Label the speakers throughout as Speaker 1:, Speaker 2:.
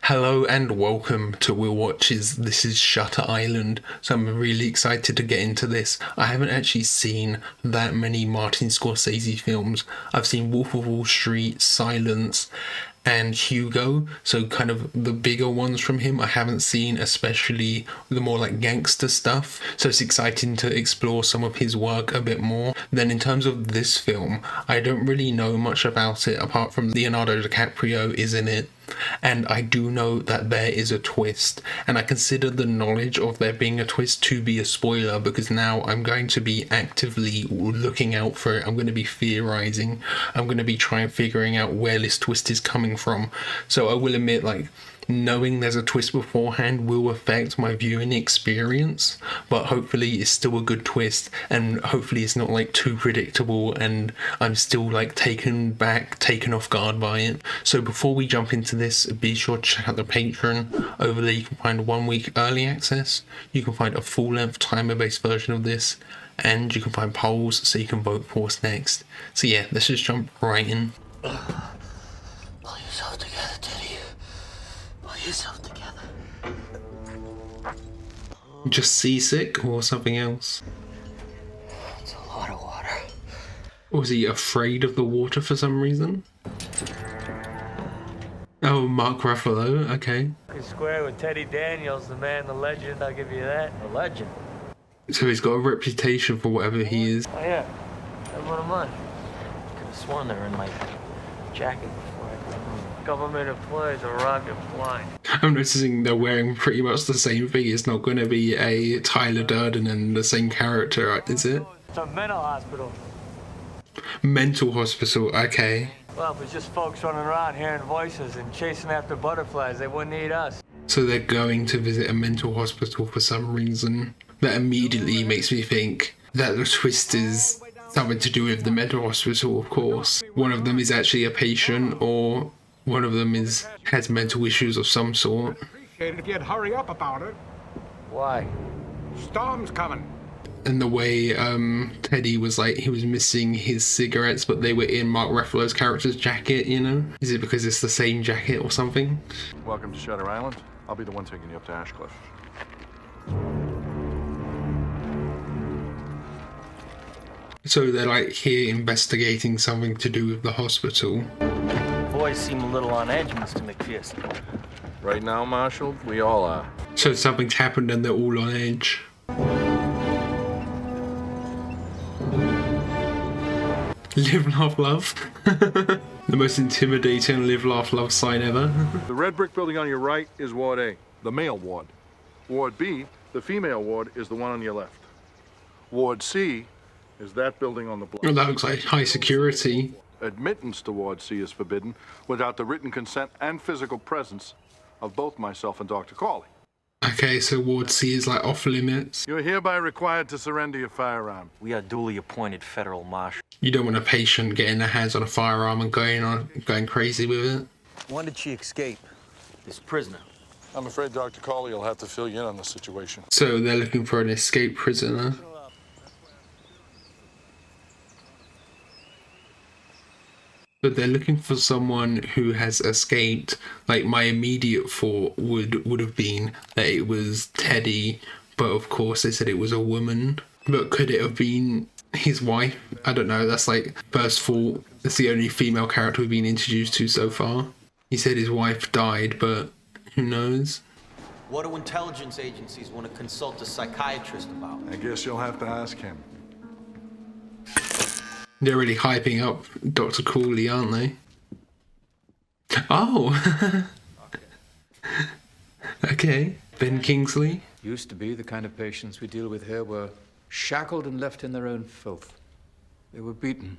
Speaker 1: Hello and welcome to Will Watches. This is Shutter Island, so I'm really excited to get into this. I haven't actually seen that many Martin Scorsese films. I've seen Wolf of Wall Street, Silence, and Hugo, so kind of the bigger ones from him. I haven't seen, especially the more like gangster stuff, so it's exciting to explore some of his work a bit more. Then in terms of this film, I don't really know much about it apart from Leonardo DiCaprio is in it. And I do know that there is a twist, and I consider the knowledge of there being a twist to be a spoiler because now I'm going to be actively looking out for it. I'm going to be theorizing. I'm going to be figuring out where this twist is coming from. So I will admit, like, knowing there's a twist beforehand will affect my viewing experience, but hopefully it's still a good twist, and hopefully it's not like too predictable and I'm still like taken off guard by it. So before we jump into this, be sure to check out the Patreon. Over there you can find 1 week early access, you can find a full-length timer-based version of this, and you can find polls so you can vote for what's next. So yeah, let's just jump right in.
Speaker 2: Pull yourself together, Teddy. Pull yourself together.
Speaker 1: Just seasick or something else?
Speaker 2: It's a lot of water.
Speaker 1: Or was he afraid of the water for some reason? Oh, Mark Ruffalo, okay.
Speaker 3: Square with Teddy Daniels, the man, the legend, I'll give you that.
Speaker 2: The legend.
Speaker 1: So he's got a reputation for whatever he is.
Speaker 3: Oh yeah, everyone of mine.
Speaker 2: Could have sworn they were in my jacket before I got home.
Speaker 3: Government employees are rocket flying.
Speaker 1: I'm noticing they're wearing pretty much the same thing. It's not going to be a Tyler Durden and the same character, is it?
Speaker 3: It's a mental hospital.
Speaker 1: Mental hospital, okay.
Speaker 3: Well, if it's just folks running around hearing voices and chasing after butterflies, they wouldn't need us.
Speaker 1: So they're going to visit a mental hospital for some reason. That immediately makes me think that the twist is something to do with the mental hospital, of course. One of them is actually a patient, or one of them has mental issues of some sort.
Speaker 4: Appreciate it if you'd hurry up about it.
Speaker 3: Why?
Speaker 4: Storm's coming.
Speaker 1: And the way Teddy was like, he was missing his cigarettes, but they were in Mark Ruffalo's character's jacket, you know? Is it because it's the same jacket or something?
Speaker 5: Welcome to Shutter Island. I'll be the one taking you up to Ashcliff.
Speaker 1: So they're like here investigating something to do with the hospital.
Speaker 2: Boys seem a little on edge, Mr. McPherson.
Speaker 5: Right now, Marshal, we all are.
Speaker 1: So something's happened and they're all on edge. Live, laugh, love. The most intimidating live, laugh, love sign ever.
Speaker 5: The red brick building on your right is Ward A, the male ward. Ward B, the female ward, is the one on your left. Ward C is that building on the block.
Speaker 1: Well, that looks like high security.
Speaker 5: Admittance to Ward C is forbidden without the written consent and physical presence of both myself and Dr. Cawley.
Speaker 1: Okay, so Ward C is like off limits.
Speaker 5: You're hereby required to surrender your firearm.
Speaker 2: We are duly appointed federal marshal.
Speaker 1: You don't want a patient getting their hands on a firearm and going crazy with it.
Speaker 2: When did she escape? This prisoner.
Speaker 5: I'm afraid Dr. Cawley will have to fill you in on the situation.
Speaker 1: So they're looking for an escaped prisoner. But they're looking for someone who has escaped. Like, my immediate thought would have been that it was Teddy, but of course they said it was a woman. But could it have been his wife? I don't know, that's like first thought. That's the only female character we've been introduced to so far. He said his wife died, but who knows?
Speaker 6: What do intelligence agencies want to consult a psychiatrist about?
Speaker 5: I guess you'll have to ask him.
Speaker 1: They're really hyping up Dr. Cawley, aren't they? Oh! Okay. Ben Kingsley.
Speaker 7: Used to be the kind of patients we deal with here were shackled and left in their own filth. They were beaten,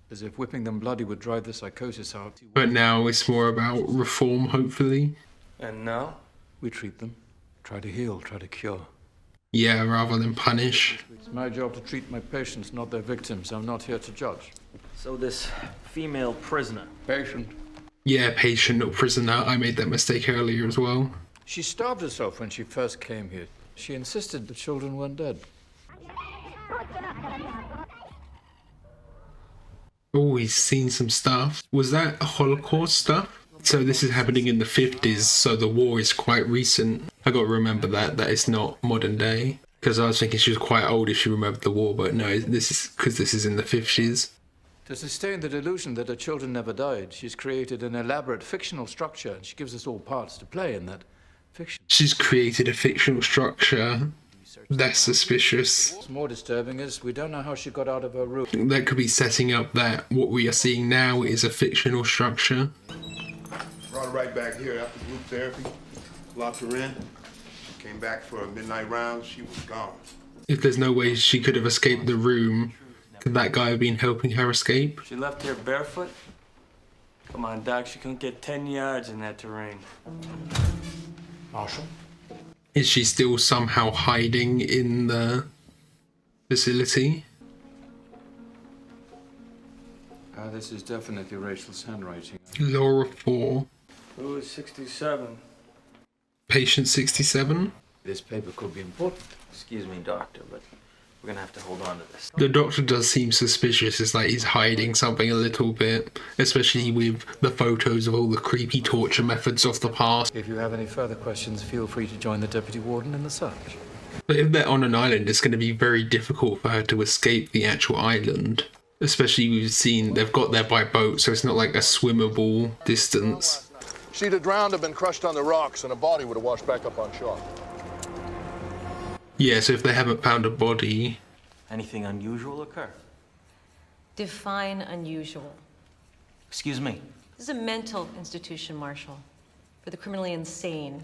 Speaker 7: as if whipping them bloody would drive the psychosis out.
Speaker 1: But now it's more about reform, hopefully.
Speaker 2: And now?
Speaker 7: We treat them, try to heal, try to cure.
Speaker 1: Yeah, rather than punish.
Speaker 7: It's my job to treat my patients, not their victims. I'm not here to judge.
Speaker 2: So this female prisoner.
Speaker 7: Patient.
Speaker 1: Yeah, patient or prisoner. I made that mistake earlier as well.
Speaker 7: She starved herself when she first came here. She insisted the children weren't dead.
Speaker 1: Oh, he's seen some stuff. Was that Holocaust stuff? So this is happening in the 50s, so the war is quite recent. I got to remember that it's not modern day. Because I was thinking she was quite old if she remembered the war, but no, this is because this is in the 50s.
Speaker 7: To sustain the delusion that her children never died, she's created an elaborate fictional structure, and she gives us all parts to play in that fiction.
Speaker 1: She's created a fictional structure. That's suspicious.
Speaker 7: What's more disturbing is we don't know how she got out of her room.
Speaker 1: That could be setting up that what we are seeing now is a fictional structure.
Speaker 8: Brought her right back here after group therapy. Locked her in. Came back for a midnight round. She was gone.
Speaker 1: If there's no way she could have escaped the room, could that guy have been helping her escape?
Speaker 3: She left here barefoot? Come on, Doc, she couldn't get 10 yards in that terrain.
Speaker 4: Marshal?
Speaker 1: Is she still somehow hiding in the facility?
Speaker 7: This is definitely Rachel's handwriting.
Speaker 1: Laura 4.
Speaker 3: Who is 67?
Speaker 1: Patient 67?
Speaker 7: This paper could be important.
Speaker 2: Excuse me, doctor, but we're gonna have to hold on to this.
Speaker 1: The doctor does seem suspicious. It's like he's hiding something a little bit, especially with the photos of all the creepy torture methods of the past.
Speaker 7: If you have any further questions, feel free to join the deputy warden in the search.
Speaker 1: But if they're on an island, it's going to be very difficult for her to escape the actual island. Especially we've seen they've got there by boat, so it's not like a swimmable distance.
Speaker 5: She'd have drowned, have been crushed on the rocks, and her body would have washed back up on shore.
Speaker 1: Yeah, so if they haven't found a body...
Speaker 2: Anything unusual occur?
Speaker 9: Define unusual.
Speaker 2: Excuse me.
Speaker 9: This is a mental institution, Marshal, for the criminally insane.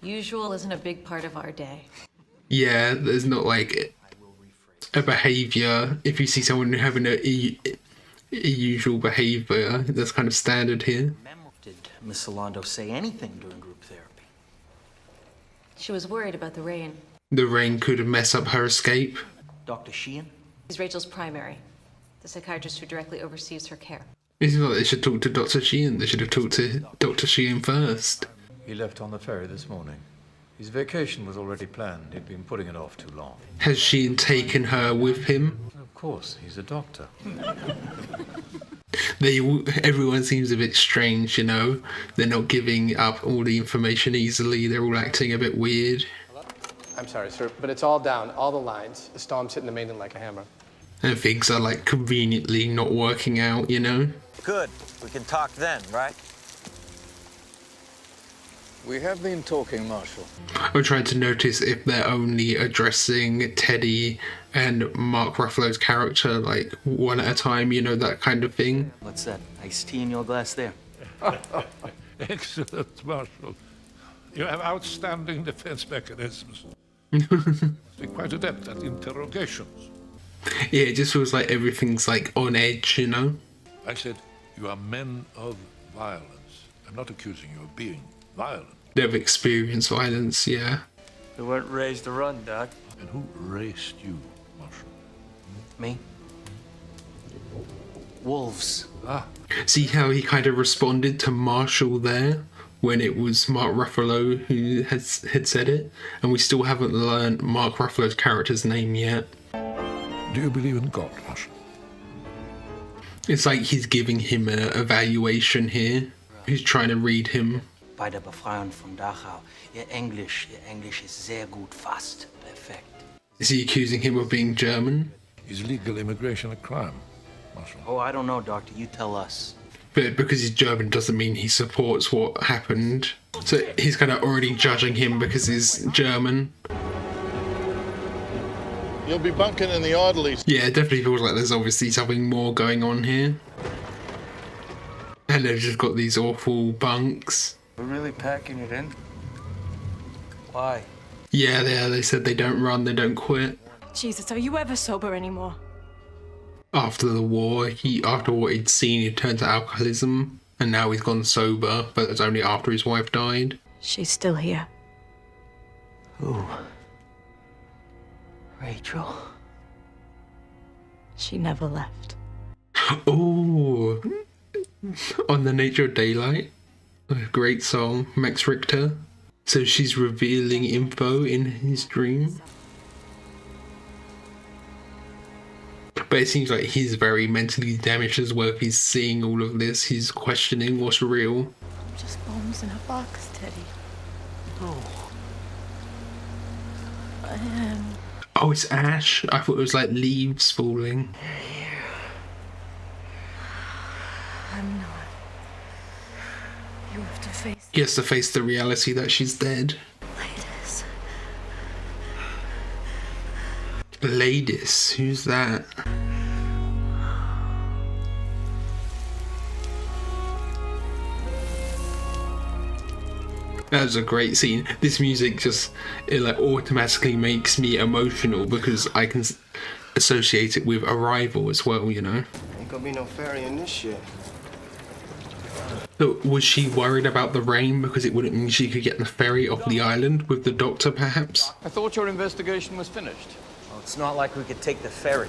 Speaker 9: Usual isn't a big part of our day.
Speaker 1: Yeah, there's not like a behaviour. If you see someone having a usual behaviour, that's kind of standard here.
Speaker 2: Did Miss Solando say anything during group therapy?
Speaker 9: She was worried about the rain.
Speaker 1: The rain could mess up her escape.
Speaker 2: Dr. Sheehan?
Speaker 9: He's Rachel's primary, the psychiatrist who directly oversees her care.
Speaker 1: It's not they should talk to Dr. Sheehan. They should have talked to Dr. Sheehan first.
Speaker 7: He left on the ferry this morning. His vacation was already planned. He'd been putting it off too long.
Speaker 1: Has Sheehan taken her with him?
Speaker 7: Of course, he's a doctor.
Speaker 1: Everyone seems a bit strange, you know. They're not giving up all the information easily. They're all acting a bit weird.
Speaker 10: I'm sorry, sir, but it's all down, all the lines. The storm's hitting the mainland like a hammer.
Speaker 1: And things are like conveniently not working out, you know.
Speaker 6: Good. We can talk then, right?
Speaker 7: We have been talking, Marshal.
Speaker 1: I'm trying to notice if they're only addressing Teddy and Mark Ruffalo's character, like, one at a time, you know, that kind of thing.
Speaker 2: What's that? Iced tea in your glass there?
Speaker 4: Excellent, Marshal. You have outstanding defense mechanisms. You're quite adept at interrogations.
Speaker 1: Yeah, it just feels like everything's, like, on edge, you know.
Speaker 4: I said, you are men of violence. I'm not accusing you of being violent.
Speaker 1: They've experienced violence, yeah.
Speaker 3: They weren't raised to run, Doc.
Speaker 4: And who raised you, Marshal?
Speaker 2: Me? Wolves.
Speaker 4: Ah,
Speaker 1: See how he kind of responded to Marshall there when it was Mark Ruffalo who had said it, and we still haven't learned Mark Ruffalo's character's name yet.
Speaker 4: do you believe in God, Marshal?
Speaker 1: It's like he's giving him an evaluation here. He's trying to read him.
Speaker 2: Bei der Befreiung von Dachau. Ihr Englisch ist sehr gut, fast perfekt.
Speaker 1: Is he accusing him of being German?
Speaker 4: Is legal immigration a crime, Marshal?
Speaker 2: Oh, I don't know, Doctor. You tell us.
Speaker 1: But because he's German doesn't mean he supports what happened. So he's kind of already judging him because he's German.
Speaker 5: You'll be bunking in the orderlies.
Speaker 1: Yeah, it definitely feels like there's obviously something more going on here. And they've just got these awful bunks.
Speaker 3: We're really packing it in? Why?
Speaker 1: Yeah, they said they don't run, they don't quit.
Speaker 11: Jesus, are you ever sober anymore?
Speaker 1: After the war, after what he'd seen, he turned to alcoholism, and now he's gone sober, but it's only after his wife died.
Speaker 11: She's still here.
Speaker 2: Who? Rachel?
Speaker 11: She never left.
Speaker 1: Oh, On the Nature of Daylight, a great song, Max Richter. So she's revealing info in his dream. But it seems like he's very mentally damaged as well. If he's seeing all of this, he's questioning what's real.
Speaker 11: Just bombs in a box, Teddy.
Speaker 2: No.
Speaker 11: I am.
Speaker 1: Oh, it's ash. I thought it was like leaves falling.
Speaker 11: I'm not. You have to face.
Speaker 1: He has to face the reality that she's dead.
Speaker 11: Ladies.
Speaker 1: Ladies, who's that? That was a great scene. This music just, it like automatically makes me emotional because I can associate it with Arrival as well, you know?
Speaker 12: Ain't gonna be no ferry in this shit.
Speaker 1: So was she worried about the rain because it wouldn't mean she could get the ferry off the island with the doctor, perhaps?
Speaker 7: I thought your investigation was finished.
Speaker 6: Well, it's not like we could take the ferry.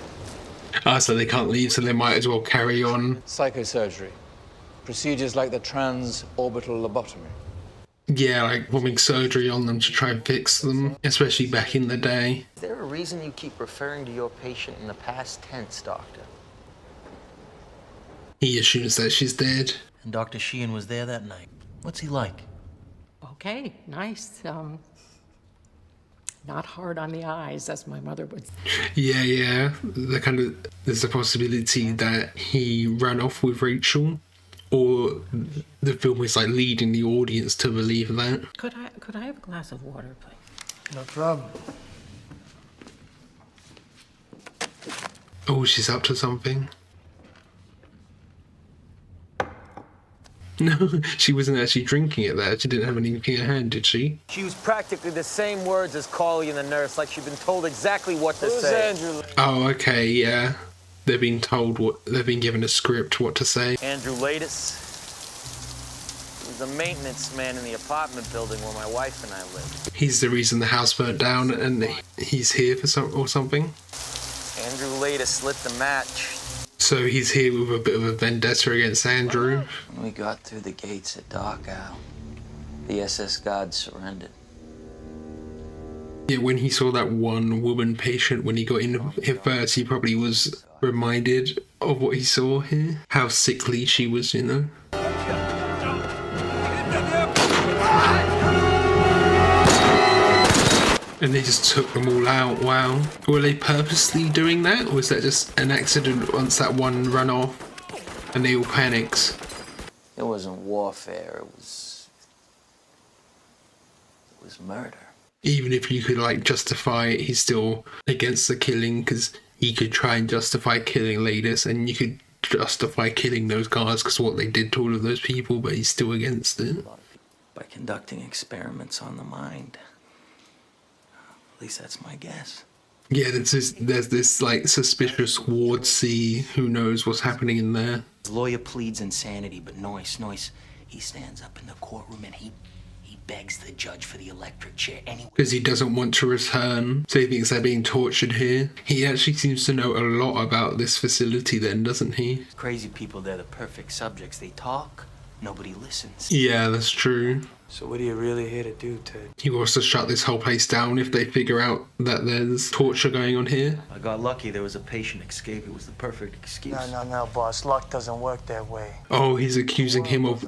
Speaker 1: Ah, so they can't leave, so they might as well carry on.
Speaker 7: Psychosurgery. Procedures like the transorbital lobotomy.
Speaker 1: Yeah, like having surgery on them to try and fix them, especially back in the day.
Speaker 6: Is there a reason you keep referring to your patient in the past tense, Doctor?
Speaker 1: He assumes that she's dead.
Speaker 2: And Dr. Sheehan was there that night. What's he like?
Speaker 13: Okay, nice. Not hard on the eyes, as my mother would say.
Speaker 1: Yeah. There's a possibility that he ran off with Rachel, or the film is like leading the audience to believe that.
Speaker 13: Could I have a glass of water, please?
Speaker 12: No problem.
Speaker 1: Oh, she's up to something. No, she wasn't actually drinking it there. She didn't have anything in her hand, did she?
Speaker 6: She used practically the same words as Carly and the nurse, like she'd been told exactly what to say.
Speaker 12: Andrew?
Speaker 1: Oh, okay, yeah. They've been given a script what to say.
Speaker 6: Andrew Ladis. He was a maintenance man in the apartment building where my wife and I lived.
Speaker 1: He's the reason the house burnt down and he's here for something.
Speaker 6: Andrew Ladis lit the match.
Speaker 1: So he's here with a bit of a vendetta against Andrew.
Speaker 2: When we got through the gates at Dachau, the SS guards surrendered.
Speaker 1: Yeah, when he saw that one woman patient, when he got in here first, he probably was reminded of what he saw here. How sickly she was, you know? And they just took them all out, wow. Were they purposely doing that? Or was that just an accident once that one ran off and they all panicked?
Speaker 2: It wasn't warfare, it was murder.
Speaker 1: Even if you could like justify it, he's still against the killing because he could try and justify killing Ladis and you could justify killing those guards because what they did to all of those people, but he's still against it.
Speaker 2: By conducting experiments on the mind. At least that's my guess.
Speaker 1: Yeah, there's this like suspicious Ward C. Who knows what's happening in there?
Speaker 2: His lawyer pleads insanity, but Noyce, he stands up in the courtroom and he begs the judge for the electric chair anyway.
Speaker 1: Because he doesn't want to return, so he thinks they're being tortured here. He actually seems to know a lot about this facility then, doesn't he?
Speaker 2: Crazy people, they're the perfect subjects. They talk, nobody listens.
Speaker 1: Yeah, that's true.
Speaker 12: So what are you really here to do, Ted?
Speaker 1: He wants to shut this whole place down if they figure out that there's torture going on here.
Speaker 2: I got lucky. There was a patient escape. It was the perfect excuse.
Speaker 12: No, boss. Luck doesn't work that way.
Speaker 1: Oh, he's accusing him of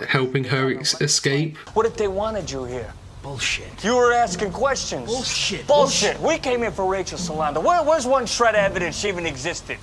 Speaker 1: helping her escape.
Speaker 12: What if they wanted you here?
Speaker 2: Bullshit.
Speaker 12: You were asking questions. Bullshit. We came in for Rachel Solano. Where's one shred of evidence she even existed?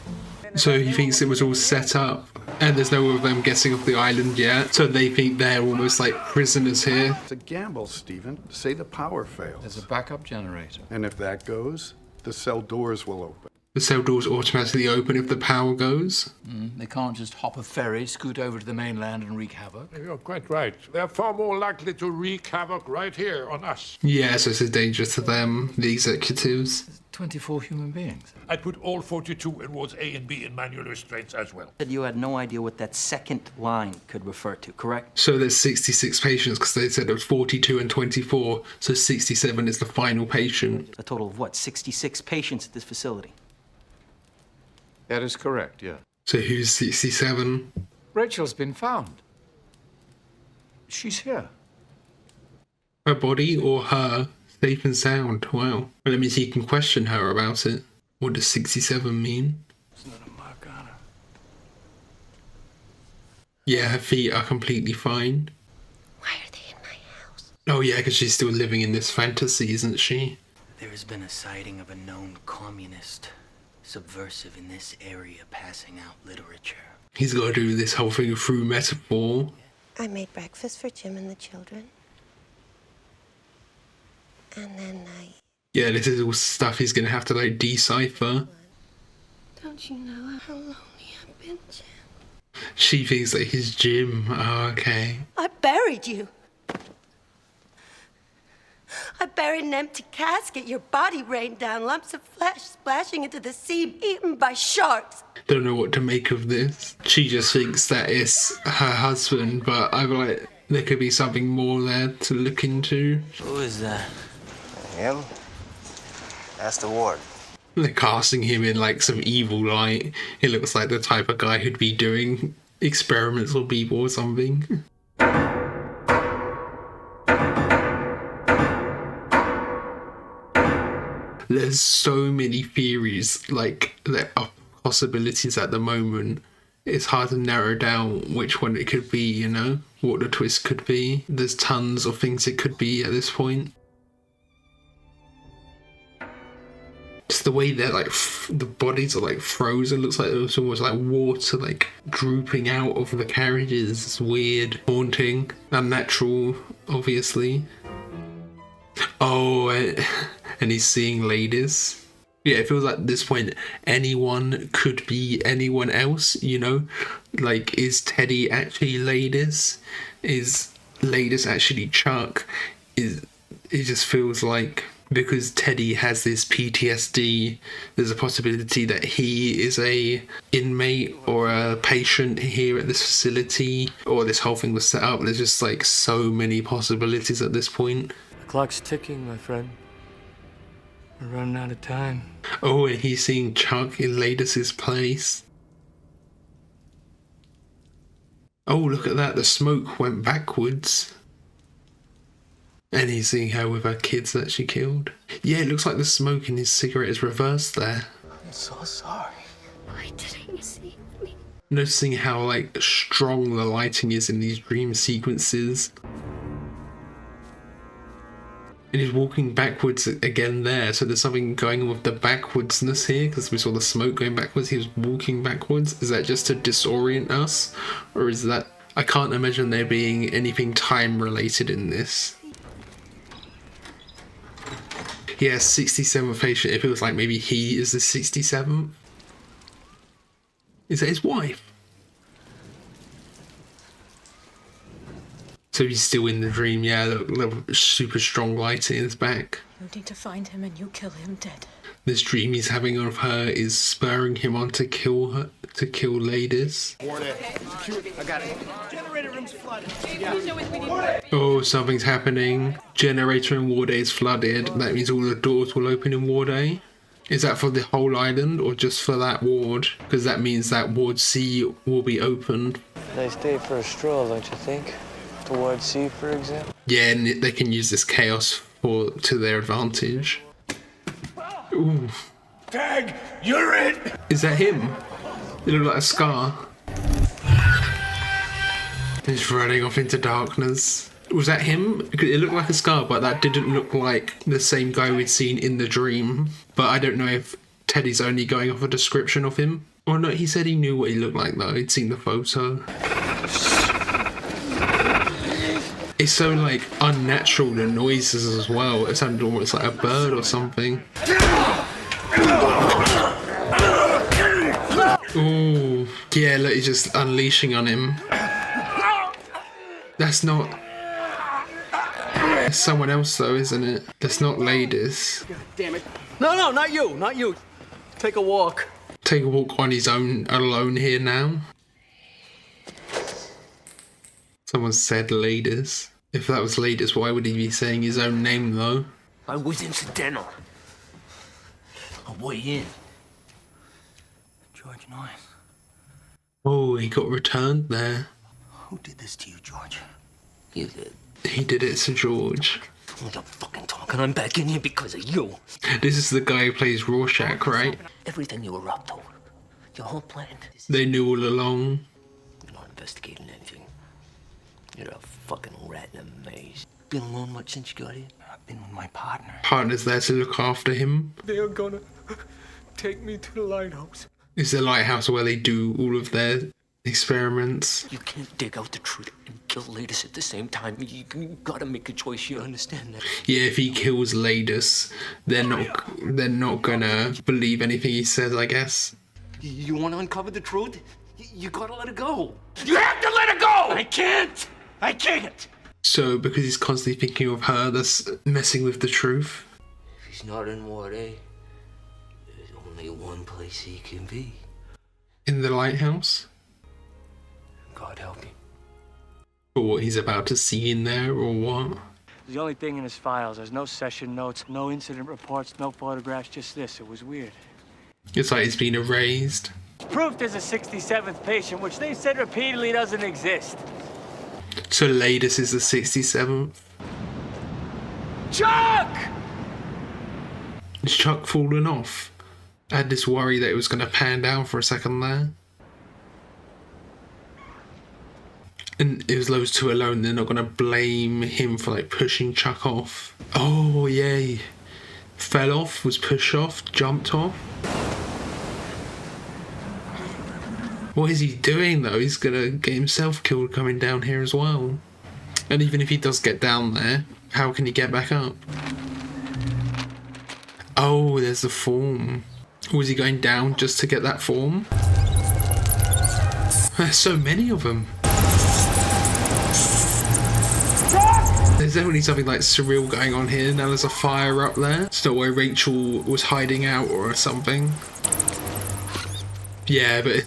Speaker 1: So he thinks it was all set up, and there's no of them getting off the island yet, so they think they're almost like prisoners here.
Speaker 14: It's a gamble, Stephen. Say the power fails.
Speaker 7: There's a backup generator.
Speaker 14: And if that goes, the cell doors will open.
Speaker 1: The cell doors automatically open if the power goes.
Speaker 7: They can't just hop a ferry, scoot over to the mainland and wreak havoc.
Speaker 4: You're quite right. They're far more likely to wreak havoc right here on us.
Speaker 1: Yeah, so it's a danger to them, the executives.
Speaker 7: 24 human beings.
Speaker 4: I'd put all 42 in wards A and B in manual restraints as well.
Speaker 2: You had no idea what that second line could refer to, correct?
Speaker 1: So there's 66 patients because they said it was 42 and 24, so 67 is the final patient.
Speaker 2: A total of what, 66 patients at this facility?
Speaker 14: That is correct, yeah.
Speaker 1: So who's 67?
Speaker 7: Rachel's been found. She's here.
Speaker 1: Her body or her? Safe and sound. Wow. Well, that means he can question her about it. What does 67 mean? Yeah, her feet are completely fine.
Speaker 11: Why are they in my house?
Speaker 1: Oh yeah, because she's still living in this fantasy, isn't she?
Speaker 2: There has been a sighting of a known communist subversive in this area passing out literature.
Speaker 1: He's got to do this whole thing through metaphor.
Speaker 11: I made breakfast for Jim and the children. And then
Speaker 1: Yeah, this is all stuff he's going to have to like decipher.
Speaker 11: Don't you know how lonely I've been, Jim?
Speaker 1: She thinks that he's Jim. Oh, okay.
Speaker 11: I buried you. I buried an empty casket. Your body rained down, lumps of flesh splashing into the sea, eaten by sharks.
Speaker 1: Don't know what to make of this. She just thinks that it's her husband, but I'm like, there could be something more there to look into.
Speaker 2: Who is that?
Speaker 15: Him? That's the ward.
Speaker 1: They're casting him in like some evil light. He looks like the type of guy who'd be doing experiments on people or something. There's so many theories, like, there are possibilities at the moment. It's hard to narrow down which one it could be, you know? What the twist could be. There's tons of things it could be at this point. Just the way that, like, the bodies are, like, frozen. Looks like there's almost, like, water, like, drooping out of the carriages. It's weird, haunting, unnatural, obviously. Oh, and he's seeing ladies. Yeah, it feels like at this point anyone could be anyone else, you know? Like, is Teddy actually ladies? Is ladies actually Chuck? It just feels like because Teddy has this PTSD, there's a possibility that he is a inmate or a patient here at this facility, or this whole thing was set up. There's just like so many possibilities at this point.
Speaker 16: The clock's ticking, my friend. We're running out of time.
Speaker 1: Oh, and he's seeing Chuck in Ladis's place. Oh, look at that. The smoke went backwards. And he's seeing her with her kids that she killed. Yeah, it looks like the smoke in his cigarette is reversed there.
Speaker 15: I'm so sorry.
Speaker 11: Why didn't you see me?
Speaker 1: Noticing how, like, strong the lighting is in these dream sequences. And he's walking backwards again there, so there's something going on with the backwardsness here, because we saw the smoke going backwards, he was walking backwards. Is that just to disorient us? Or is that... I can't imagine there being anything time related in this. He has 67th patient, it feels like maybe he is the 67th. Is that his wife? So he's still in the dream, yeah, the super strong lighting in his back.
Speaker 13: You need to find him and you kill him dead.
Speaker 1: This dream he's having of her is spurring him on to kill her, to kill ladies.
Speaker 15: I got it. Generator room's flooded.
Speaker 1: Oh, something's happening. Generator in Ward A is flooded. That means all the doors will open in Ward A. Is that for the whole island or just for that ward? Because that means that Ward C will be opened.
Speaker 16: Nice day for a stroll, don't you think? Towards C, for example?
Speaker 1: Yeah, and they can use this chaos to their advantage. Ooh.
Speaker 15: Tag, you're in!
Speaker 1: Is that him? It looked like a scar. He's running off into darkness. Was that him? It looked like a scar, but that didn't look like the same guy we'd seen in the dream. But I don't know if Teddy's only going off a description of him. Or no, he said he knew what he looked like though. He'd seen the photo. It's so like unnatural, the noises as well. It sounded almost like a bird or something. Ooh. Yeah, look, he's just unleashing on him. That's not... It's someone else though, isn't it? That's not ladies.
Speaker 15: God damn it. No, not you, not you. Take a walk.
Speaker 1: Take a walk on his own, alone here now. Someone said ladies. If that was ladies, why would he be saying his own name though?
Speaker 2: I was incidental. A way in. George Norris.
Speaker 1: Oh, he got returned there.
Speaker 2: Who did this to you, George? You did.
Speaker 1: He did it to George.
Speaker 2: Stop fucking talking. I'm back in here because of you.
Speaker 1: This is the guy who plays Rorschach, right?
Speaker 2: Everything you were up to. Your whole plan.
Speaker 1: They knew all along.
Speaker 2: You know, investigating anything. You're a fucking rat in a maze. Been alone much since you got here? I've been with my partner.
Speaker 1: Partner's there to look after him.
Speaker 16: They are gonna take me to the lighthouse.
Speaker 1: It's the lighthouse where they do all of their experiments.
Speaker 2: You can't dig out the truth and kill Ladus at the same time. You gotta make a choice. You understand that?
Speaker 1: Yeah, if he kills Ladus, they're not gonna believe anything he says, I guess.
Speaker 2: You want to uncover the truth? You gotta let it go. You have to let it go! I can't! I can't!
Speaker 1: So, because he's constantly thinking of her, that's messing with the truth.
Speaker 2: If he's not in Ward A, there's only one place he can be.
Speaker 1: In the lighthouse?
Speaker 2: God help him.
Speaker 1: For what he's about to see in there, or what?
Speaker 6: The only thing in his files, there's no session notes, no incident reports, no photographs, just this. It was weird.
Speaker 1: It's like it's been erased.
Speaker 6: Proof there's a 67th patient, which they said repeatedly doesn't exist.
Speaker 1: So Ladus is the 67th.
Speaker 6: Chuck!
Speaker 1: Is Chuck falling off? I had this worry that it was going to pan down for a second there. And it was those two alone, they're not going to blame him for like pushing Chuck off. Oh yeah, he fell off, was pushed off, jumped off. What is he doing though? He's going to get himself killed coming down here as well. And even if he does get down there, how can he get back up? Oh, there's the form. Was he going down just to get that form? There's so many of them. There's definitely something like surreal going on here. Now there's a fire up there. It's not where Rachel was hiding out or something. Yeah, but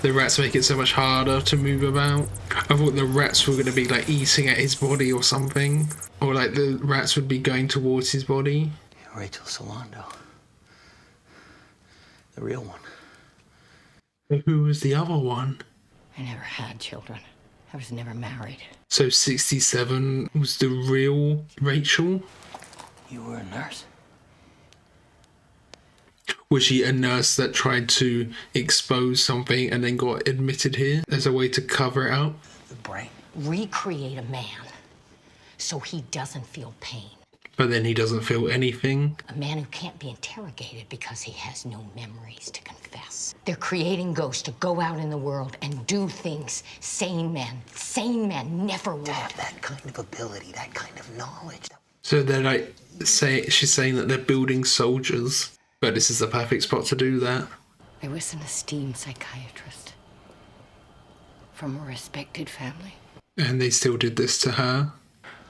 Speaker 1: the rats make it so much harder to move about. I thought the rats were going to be like eating at his body or something. Or like the rats would be going towards his body.
Speaker 2: Rachel Solando. The real one.
Speaker 1: Who was the other one?
Speaker 17: I never had children. I was never married.
Speaker 1: So 67 was the real Rachel?
Speaker 2: You were a nurse?
Speaker 1: Was she a nurse that tried to expose something and then got admitted here as a way to cover it up?
Speaker 2: The brain.
Speaker 17: Recreate a man so he doesn't feel pain.
Speaker 1: But then he doesn't feel anything.
Speaker 17: A man who can't be interrogated because he has no memories to confess. They're creating ghosts to go out in the world and do things sane men never would.
Speaker 2: That kind of ability, that kind of knowledge.
Speaker 1: So they're like, she's saying that they're building soldiers. But this is the perfect spot to do that.
Speaker 17: I was an esteemed psychiatrist from a respected family.
Speaker 1: And they still did this to her?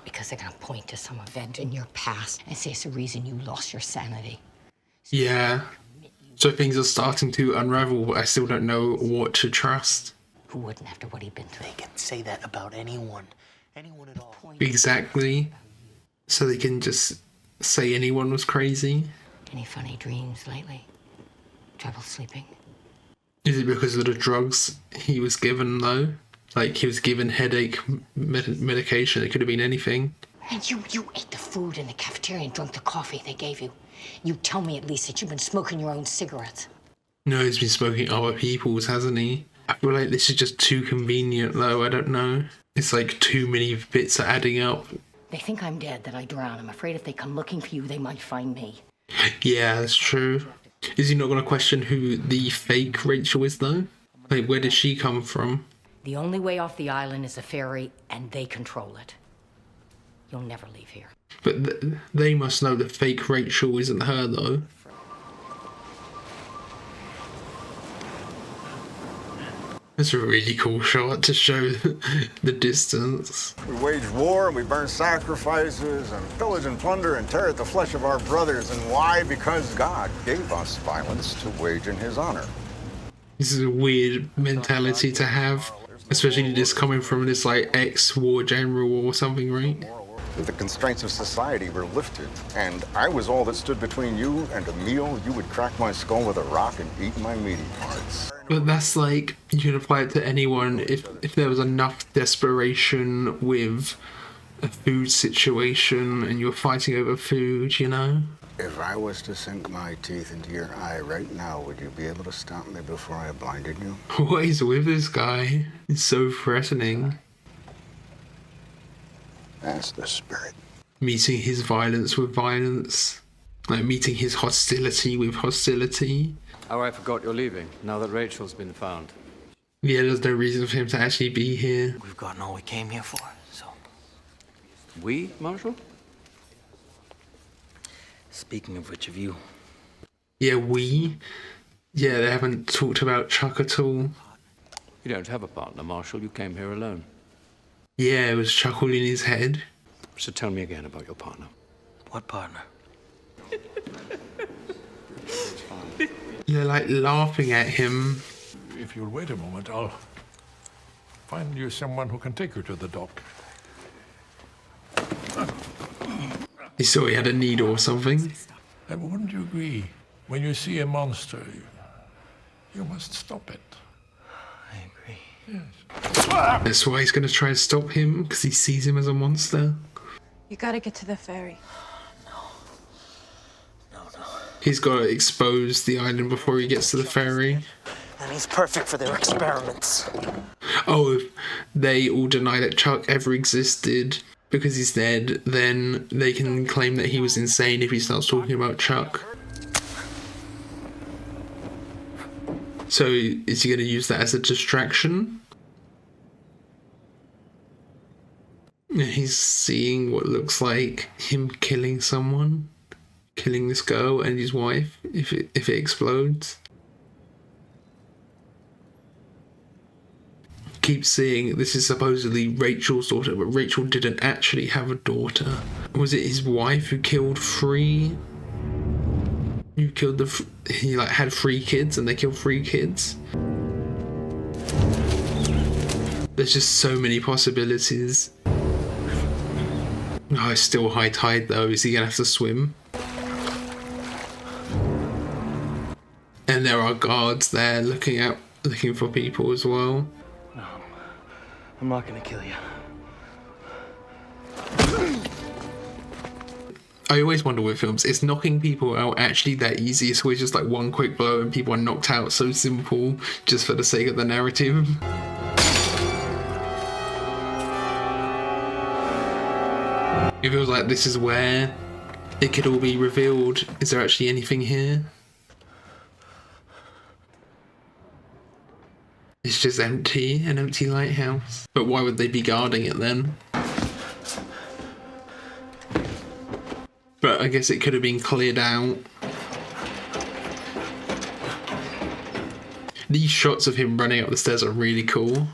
Speaker 17: Because they're gonna point to some event in your past and say it's the reason you lost your sanity.
Speaker 1: Yeah. So things are starting to unravel, but I still don't know what to trust.
Speaker 17: Who wouldn't after what he'd been through?
Speaker 2: They can say that about anyone. Anyone at all.
Speaker 1: Exactly. So they can just say anyone was crazy.
Speaker 17: Any funny dreams lately? Trouble sleeping?
Speaker 1: Is it because of the drugs he was given though? Like he was given headache medication, it could have been anything.
Speaker 17: And you ate the food in the cafeteria and drank the coffee they gave you. You tell me at least that you've been smoking your own cigarettes.
Speaker 1: No, he's been smoking other people's, hasn't he? I feel like this is just too convenient though, I don't know. It's like too many bits are adding up.
Speaker 17: They think I'm dead, that I drown. I'm afraid if they come looking for you, they might find me.
Speaker 1: Yeah, that's true. Is he not going to question who the fake Rachel is though? Like, where did she come from?
Speaker 17: The only way off the island is a ferry, and they control it. You'll never leave here.
Speaker 1: But they must know the fake Rachel isn't her though. That's a really cool shot to show the distance.
Speaker 18: We wage war and we burn sacrifices and pillage and plunder and tear at the flesh of our brothers. And why? Because God gave us violence to wage in his honor.
Speaker 1: This is a weird mentality to have, especially this coming from this like ex-war general or something, right?
Speaker 18: The constraints of society were lifted, and I was all that stood between you and a meal. You would crack my skull with a rock and eat my meaty parts.
Speaker 1: But that's like, you can apply it to anyone if there was enough desperation with a food situation and you're fighting over food, you know?
Speaker 18: If I was to sink my teeth into your eye right now, would you be able to stop me before I blinded you?
Speaker 1: What is with this guy? He's so threatening.
Speaker 18: That's the spirit.
Speaker 1: Meeting his violence with violence. Like meeting his hostility with hostility.
Speaker 7: Oh, I forgot you're leaving, now that Rachel's been found.
Speaker 1: Yeah, there's no reason for him to actually be here.
Speaker 2: We've gotten all we came here for, so...
Speaker 7: We, Marshal?
Speaker 2: Speaking of which of you?
Speaker 1: Yeah, we? Yeah, they haven't talked about Chuck at all.
Speaker 7: You don't have a partner, Marshal. You came here alone.
Speaker 1: Yeah, it was Chuck all in his head.
Speaker 7: So tell me again about your partner.
Speaker 2: What partner?
Speaker 1: They're like laughing at him.
Speaker 4: If you'll wait a moment, I'll find you someone who can take you to the dock.
Speaker 1: He saw he had a needle or something.
Speaker 4: And wouldn't you agree? When you see a monster, you must stop it.
Speaker 2: I agree.
Speaker 4: Yes.
Speaker 1: That's why he's going to try and stop him, because he sees him as a monster.
Speaker 13: You gotta get to the ferry.
Speaker 1: He's got to expose the island before he gets to the ferry.
Speaker 2: And he's perfect for their experiments.
Speaker 1: Oh, if they all deny that Chuck ever existed because he's dead, then they can claim that he was insane if he starts talking about Chuck. So is he going to use that as a distraction? He's seeing what looks like him killing someone. Killing this girl and his wife if it explodes. Keep seeing this is supposedly Rachel's daughter, but Rachel didn't actually have a daughter. Was it his wife who killed three? Who killed he like had 3 kids and they killed 3 kids? There's just so many possibilities. Oh, it's still high tide though. Is he gonna have to swim? And there are guards there looking for people as well.
Speaker 2: No, I'm not gonna kill you.
Speaker 1: I always wonder with films, is knocking people out actually that easy? It's always just like one quick blow and people are knocked out so simple just for the sake of the narrative. It feels like this is where it could all be revealed. Is there actually anything here? It's just empty, an empty lighthouse. But why would they be guarding it then? But I guess it could have been cleared out. These shots of him running up the stairs are really cool.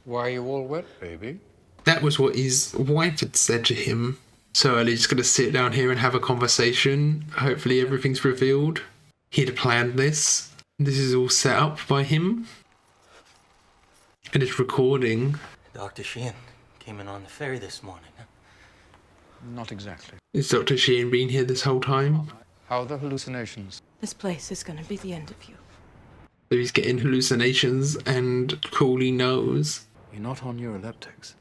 Speaker 7: Why are you all wet, baby?
Speaker 1: That was what his wife had said to him. So are they just going to sit down here and have a conversation? Hopefully everything's revealed. He'd planned this. This is all set up by him. And it's recording.
Speaker 2: Dr. Sheehan came in on the ferry this morning. Huh?
Speaker 7: Not exactly.
Speaker 1: Is Dr. Sheehan been here this whole time?
Speaker 7: How are the hallucinations?
Speaker 13: This place is gonna be the end of you.
Speaker 1: So he's getting hallucinations and Cooley knows.
Speaker 7: You're not on neuroleptics.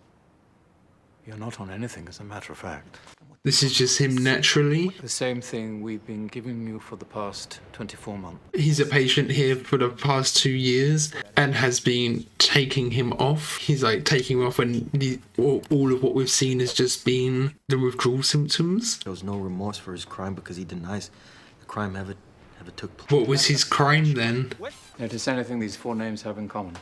Speaker 7: You're not on anything, as a matter of fact.
Speaker 1: This is just him naturally.
Speaker 7: The same thing we've been giving you for the past 24 months.
Speaker 1: He's a patient here for the past 2 years and has been taking him off. He's like taking him off and all of what we've seen has just been the withdrawal symptoms.
Speaker 2: There was no remorse for his crime because he denies the crime ever took place.
Speaker 1: What was his crime then?
Speaker 7: Notice anything these 4 names have in common?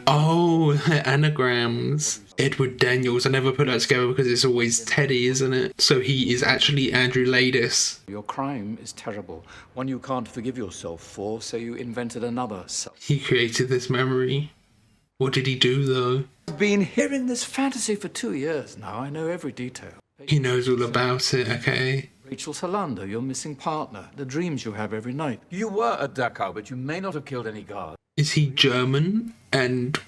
Speaker 1: Oh, anagrams. Edward Daniels. I never put that together because it's always Teddy, isn't it? So he is actually Andrew Laidis.
Speaker 7: Your crime is terrible. One you can't forgive yourself for, so you invented another self.
Speaker 1: He created this memory. What did he do, though?
Speaker 7: I've been hearing this fantasy for 2 years now. I know every detail.
Speaker 1: He knows all about it, okay.
Speaker 7: Rachel Solander, your missing partner, the dreams you have every night. You were at Dachau, but you may not have killed any guards.
Speaker 1: Is he German and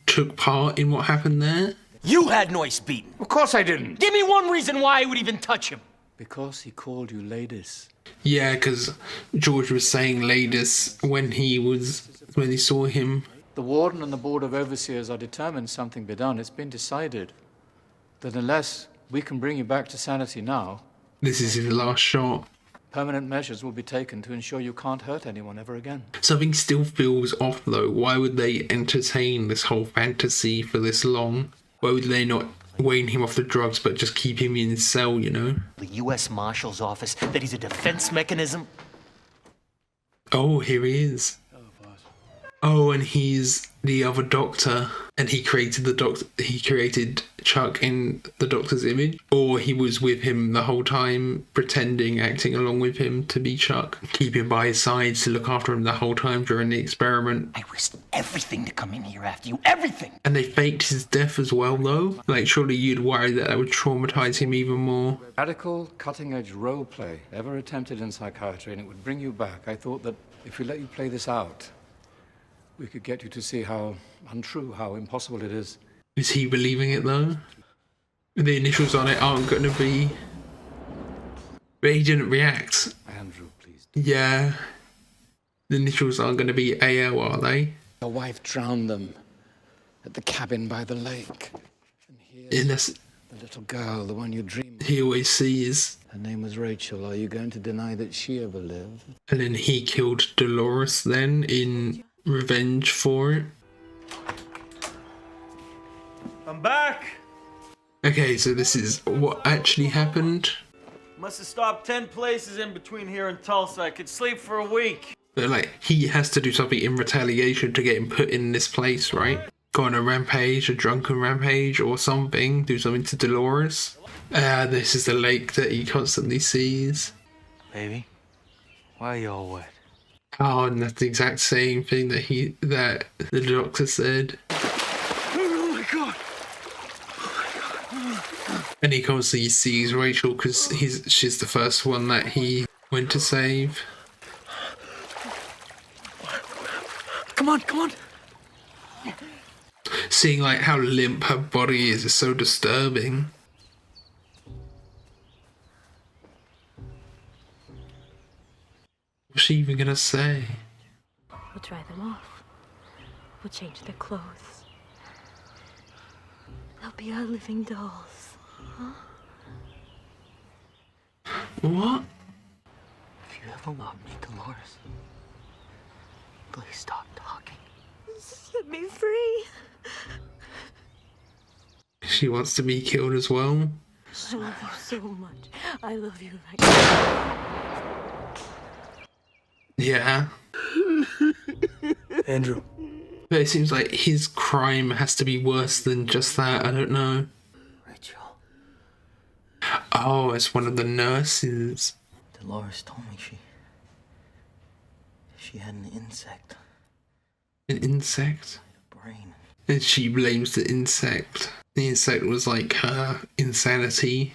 Speaker 1: took part in what happened there?
Speaker 2: You had Noyce beaten.
Speaker 7: Of course I didn't.
Speaker 2: Give me one reason why I would even touch him.
Speaker 7: Because he called you Laidis.
Speaker 1: Yeah, because George was saying Laidis when he saw him.
Speaker 7: The warden and the board of overseers are determined something be done. It's been decided that unless we can bring you back to sanity now,
Speaker 1: this is his last shot.
Speaker 7: Permanent measures will be taken to ensure you can't hurt anyone ever again.
Speaker 1: Something still feels off though. Why would they entertain this whole fantasy for this long? Why would they not wean him off the drugs but just keep him in his cell, you know?
Speaker 2: The U.S. Marshal's office, that he's a defense mechanism.
Speaker 1: Oh, here he is. Oh, and he's the other Doctor, and he created the Doctor. He created Chuck in the Doctor's image, or he was with him the whole time, pretending, acting along with him to be Chuck, keep him by his side to look after him the whole time during the experiment.
Speaker 2: I risked everything to come in here after you, everything.
Speaker 1: And they faked his death as well, though. Like, surely you'd worry that would traumatize him even more.
Speaker 7: Radical, cutting-edge role play ever attempted in psychiatry, and it would bring you back. I thought that if we let you play this out, we could get you to see how untrue, how impossible it is.
Speaker 1: Is he believing it, though? The initials on it aren't going to be... But he didn't react.
Speaker 7: Andrew, please.
Speaker 1: Yeah. The initials aren't going to be AL, are they?
Speaker 7: Your wife drowned them at the cabin by the lake. And
Speaker 1: here's
Speaker 7: the little girl, the one you dreamed of.
Speaker 1: He always sees.
Speaker 7: Her name was Rachel. Are you going to deny that she ever lived?
Speaker 1: And then he killed Dolores then in revenge for it.
Speaker 12: I'm back.
Speaker 1: Okay, so this is what actually happened.
Speaker 12: Must have stopped 10 places in between here and Tulsa. I could sleep for a week.
Speaker 1: But like, he has to do something in retaliation to get him put in this place, right? Go on a rampage, a drunken rampage or something. Do something to Dolores. This is the lake that he constantly sees.
Speaker 12: Baby, why are you all wet?
Speaker 1: Oh, and that's the exact same thing that the Doctor said.
Speaker 12: Oh my God!
Speaker 1: And he constantly sees Rachel because she's the first one that he went to save.
Speaker 12: Come on, come on!
Speaker 1: Seeing like how limp her body is so disturbing. What's she even gonna say?
Speaker 13: We'll dry them off. We'll change their clothes. They'll be our living dolls. Huh?
Speaker 1: What?
Speaker 2: If you ever love me, Dolores, please stop talking.
Speaker 13: Set me free.
Speaker 1: She wants to be killed as well.
Speaker 13: I love you so much. I love you like...
Speaker 1: Yeah.
Speaker 16: Andrew.
Speaker 1: But it seems like his crime has to be worse than just that. I don't know.
Speaker 2: Rachel.
Speaker 1: Oh, it's one of the nurses.
Speaker 2: Dolores told me she had an insect.
Speaker 1: An insect?
Speaker 2: Brain.
Speaker 1: And she blames the insect. The insect was like her insanity.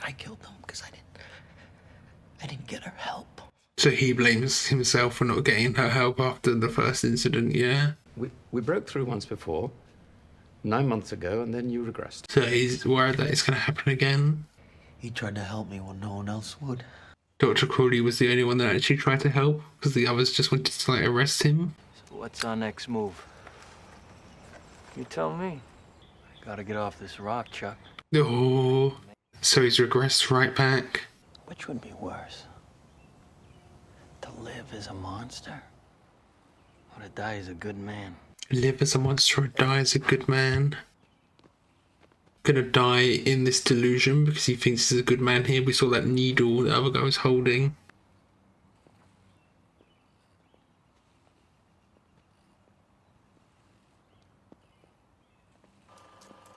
Speaker 2: I killed them because I didn't get her help.
Speaker 1: So he blames himself for not getting her help after the first incident, yeah?
Speaker 7: We broke through once before, 9 months ago, and then you regressed.
Speaker 1: So he's worried that it's going to happen again?
Speaker 2: He tried to help me when no one else would.
Speaker 1: Dr. Crawley was the only one that actually tried to help, because the others just wanted to, like, arrest him.
Speaker 12: So what's our next move? You tell me. I gotta get off this rock, Chuck.
Speaker 1: Oh, so he's regressed right back.
Speaker 2: Which would be worse? To live as a monster? Or to die as a good man?
Speaker 1: Live as a monster or die as a good man. Gonna die in this delusion because he thinks he's a good man here. We saw that needle the other guy was holding.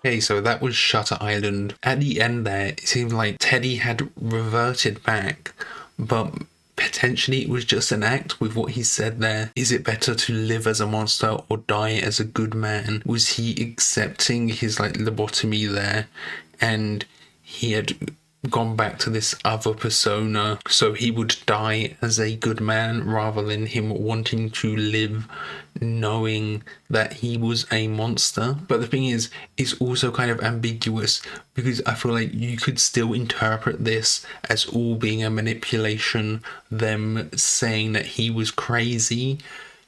Speaker 1: Okay, so that was Shutter Island. At the end there, it seemed like Teddy had reverted back, but potentially it was just an act with what he said there. Is it better to live as a monster or die as a good man? Was he accepting his like lobotomy there, and he had gone back to this other persona so he would die as a good man rather than him wanting to live knowing that he was a monster? But the thing is, it's also kind of ambiguous because I feel like you could still interpret this as all being a manipulation, them saying that he was crazy.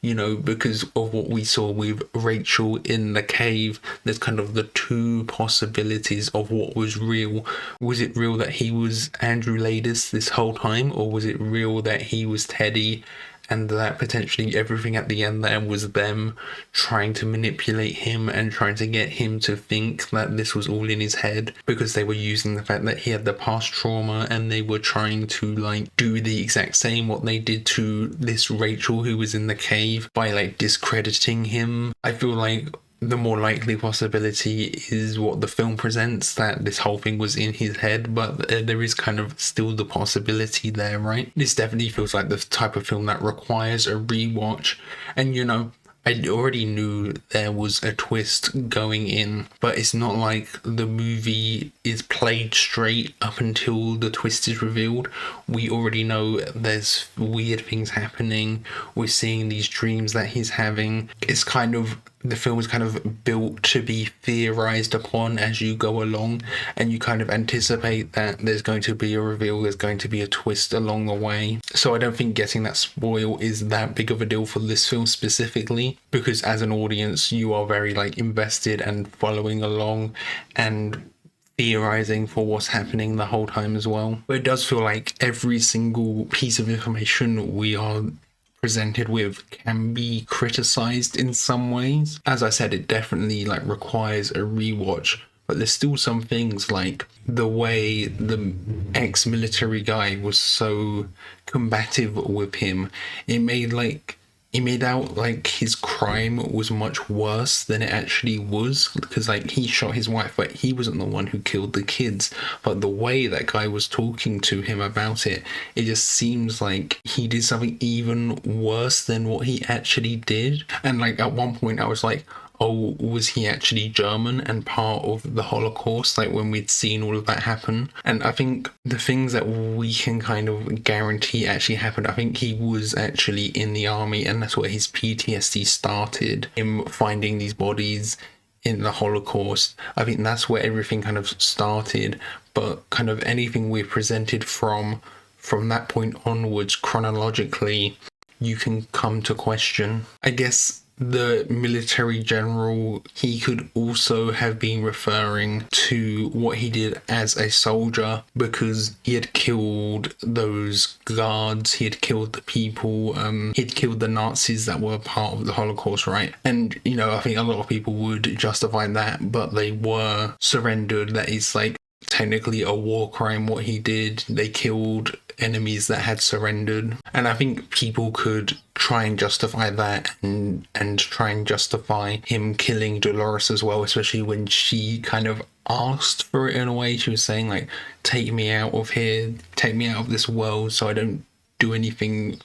Speaker 1: you know, because of what we saw with Rachel in the cave. There's kind of the two possibilities of what was real. Was it real that he was Andrew Laedis this whole time, or was it real that he was Teddy, and that potentially everything at the end there was them trying to manipulate him and trying to get him to think that this was all in his head, because they were using the fact that he had the past trauma, and they were trying to like do the exact same what they did to this Rachel who was in the cave by like discrediting him. I feel like the more likely possibility is what the film presents, that this whole thing was in his head, but there is kind of still the possibility there, right? This definitely feels like the type of film that requires a rewatch. And you know, I already knew there was a twist going in, but it's not like the movie is played straight up until the twist is revealed. We already know there's weird things happening. We're seeing these dreams that he's having. It's kind of, the film is kind of built to be theorized upon as you go along, and you kind of anticipate that there's going to be a reveal, there's going to be a twist along the way. So I don't think getting that spoil is that big of a deal for this film specifically, because as an audience you are very like invested and following along and theorizing for what's happening the whole time as well. But it does feel like every single piece of information we are presented with can be criticized in some ways. As I said, it definitely like requires a rewatch, but there's still some things like the way the ex-military guy was so combative with him. It made out like his crime was much worse than it actually was, because like he shot his wife, but he wasn't the one who killed the kids. But the way that guy was talking to him about it, it just seems like he did something even worse than what he actually did. And like at one point I was like, oh, was he actually German and part of the Holocaust, like when we'd seen all of that happen? And I think the things that we can kind of guarantee actually happened, I think he was actually in the army, and that's where his PTSD started, him finding these bodies in the Holocaust. I think that's where everything kind of started, but kind of anything we're presented from that point onwards chronologically, you can come to question. I guess the military general, he could also have been referring to what he did as a soldier, because he had killed those guards, he had killed the people, he'd killed the Nazis that were part of the Holocaust, right? And, you know, I think a lot of people would justify that, but they were surrendered. That is like technically a war crime what he did. They killed enemies that had surrendered, and I think people could try and justify that and try and justify him killing Dolores as well, especially when she kind of asked for it in a way. She was saying like, take me out of here, take me out of this world so I don't do anything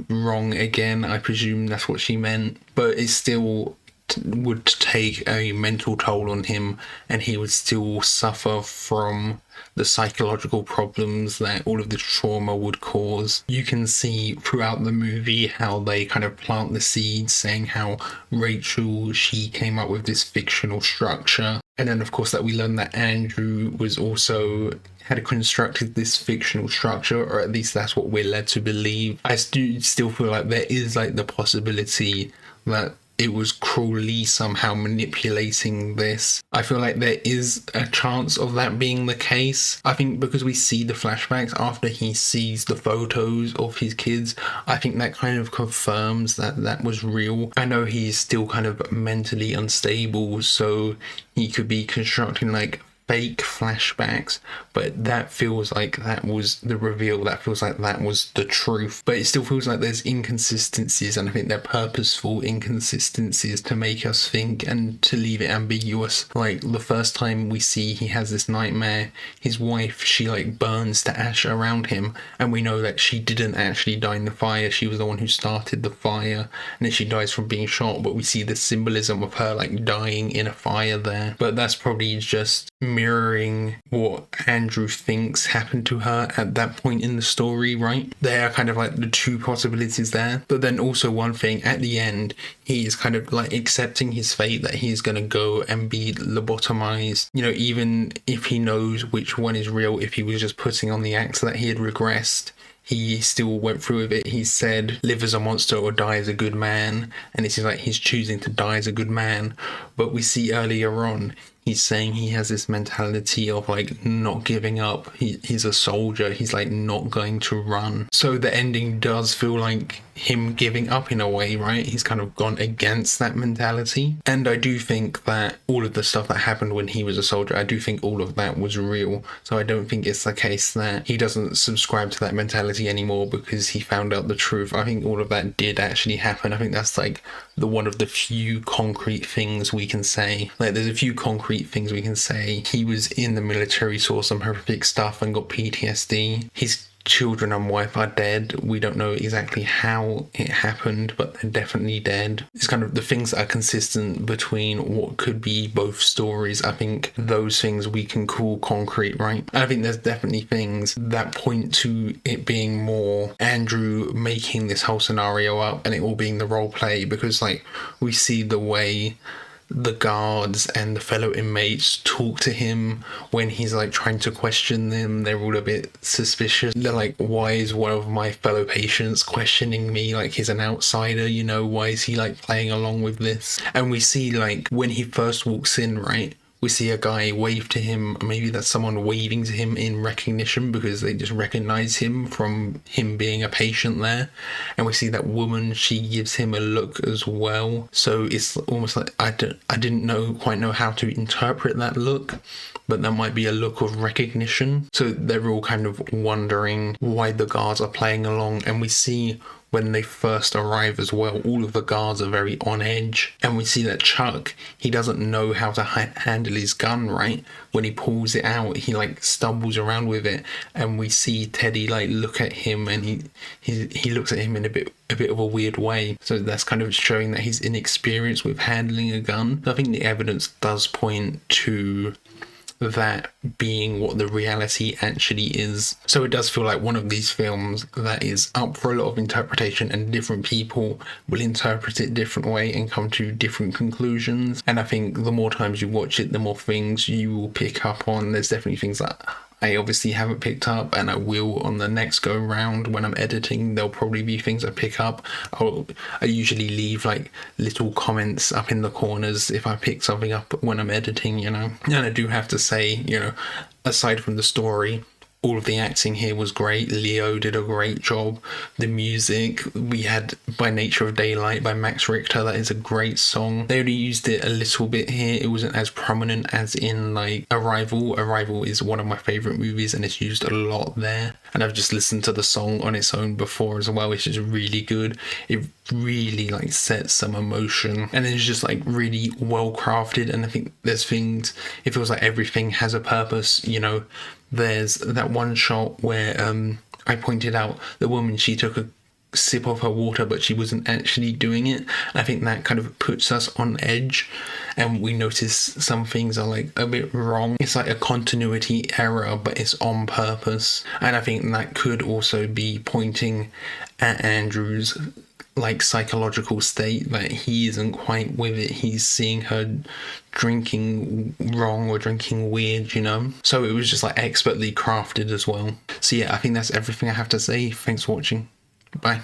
Speaker 1: wrong again. I presume that's what she meant, but it still would take a mental toll on him, and he would still suffer from the psychological problems that all of the trauma would cause. You can see throughout the movie how they kind of plant the seeds, saying how Rachel, she came up with this fictional structure, and then of course that we learn that Andrew was also had constructed this fictional structure, or at least that's what we're led to believe. I still feel like there is like the possibility that it was Crawley somehow manipulating this. I feel like there is a chance of that being the case. I think because we see the flashbacks after he sees the photos of his kids, I think that kind of confirms that that was real. I know he's still kind of mentally unstable, so he could be constructing like fake flashbacks, but that feels like that was the reveal, that feels like that was the truth. But it still feels like there's inconsistencies, and I think they're purposeful inconsistencies to make us think and to leave it ambiguous. Like the first time we see he has this nightmare, his wife, she like burns to ash around him, and we know that she didn't actually die in the fire, she was the one who started the fire, and then she dies from being shot, but we see the symbolism of her like dying in a fire there. But that's probably just mirroring what Andrew thinks happened to her at that point in the story, right? They are kind of like the two possibilities there. But then also one thing, at the end, he is kind of like accepting his fate, that he is going to go and be lobotomized. You know, even if he knows which one is real, if he was just putting on the acts that he had regressed, he still went through with it. He said, live as a monster or die as a good man. And it seems like he's choosing to die as a good man. But we see earlier on, he's saying he has this mentality of like not giving up. He's a soldier. He's like not going to run. So the ending does feel like him giving up in a way, right? He's kind of gone against that mentality. And I do think that all of the stuff that happened when he was a soldier, I do think all of that was real. So I don't think it's the case that he doesn't subscribe to that mentality anymore because he found out the truth. I think all of that did actually happen. I think that's like one of the few concrete things we can say. Like there's a few concrete things we can say. He was in the military, saw some horrific stuff and got PTSD. His children and wife are dead. We don't know exactly how it happened, but they're definitely dead. It's kind of the things that are consistent between what could be both stories. I think those things we can call concrete, right? I think there's definitely things that point to it being more Andrew making this whole scenario up and it all being the role play, because like we see the way the guards and the fellow inmates talk to him when he's like trying to question them. They're all a bit suspicious. They're like, why is one of my fellow patients questioning me? Like he's an outsider, you know, why is he like playing along with this? And we see like when he first walks in, right, we see a guy wave to him. Maybe that's someone waving to him in recognition because they just recognize him from him being a patient there. And we see that woman, she gives him a look as well. So it's almost like I didn't quite know how to interpret that look, but that might be a look of recognition. So they're all kind of wondering why the guards are playing along. And we see when they first arrive as well, all of the guards are very on edge. And we see that Chuck, he doesn't know how to handle his gun, right? When he pulls it out, he like stumbles around with it. And we see Teddy like look at him, and he looks at him in a bit of a weird way. So that's kind of showing that he's inexperienced with handling a gun. I think the evidence does point to that being what the reality actually is. So it does feel like one of these films that is up for a lot of interpretation, and different people will interpret it different way and come to different conclusions. And I think the more times you watch it, the more things you will pick up on. There's definitely things that I obviously haven't picked up, and I will on the next go round when I'm editing. There'll probably be things I pick up. I usually leave like little comments up in the corners if I pick something up when I'm editing, you know. And I do have to say, you know, aside from the story, all of the acting here was great. Leo did a great job. The music, we had By Nature of Daylight by Max Richter. That is a great song. They only used it a little bit here. It wasn't as prominent as in like Arrival. Arrival is one of my favourite movies and it's used a lot there. And I've just listened to the song on its own before as well, which is really good. It really like sets some emotion, and it's just like really well crafted. And I think there's things, it feels like everything has a purpose, you know. There's that one shot where I pointed out the woman, she took a sip of her water but she wasn't actually doing it. I think that kind of puts us on edge, and we notice some things are like a bit wrong. It's like a continuity error, but it's on purpose. And I think that could also be pointing at Andrew's like psychological state, that he isn't quite with it. He's seeing her drinking wrong or drinking weird, you know. So it was just like expertly crafted as well. So yeah, I think that's everything I have to say. Thanks for watching. Bye.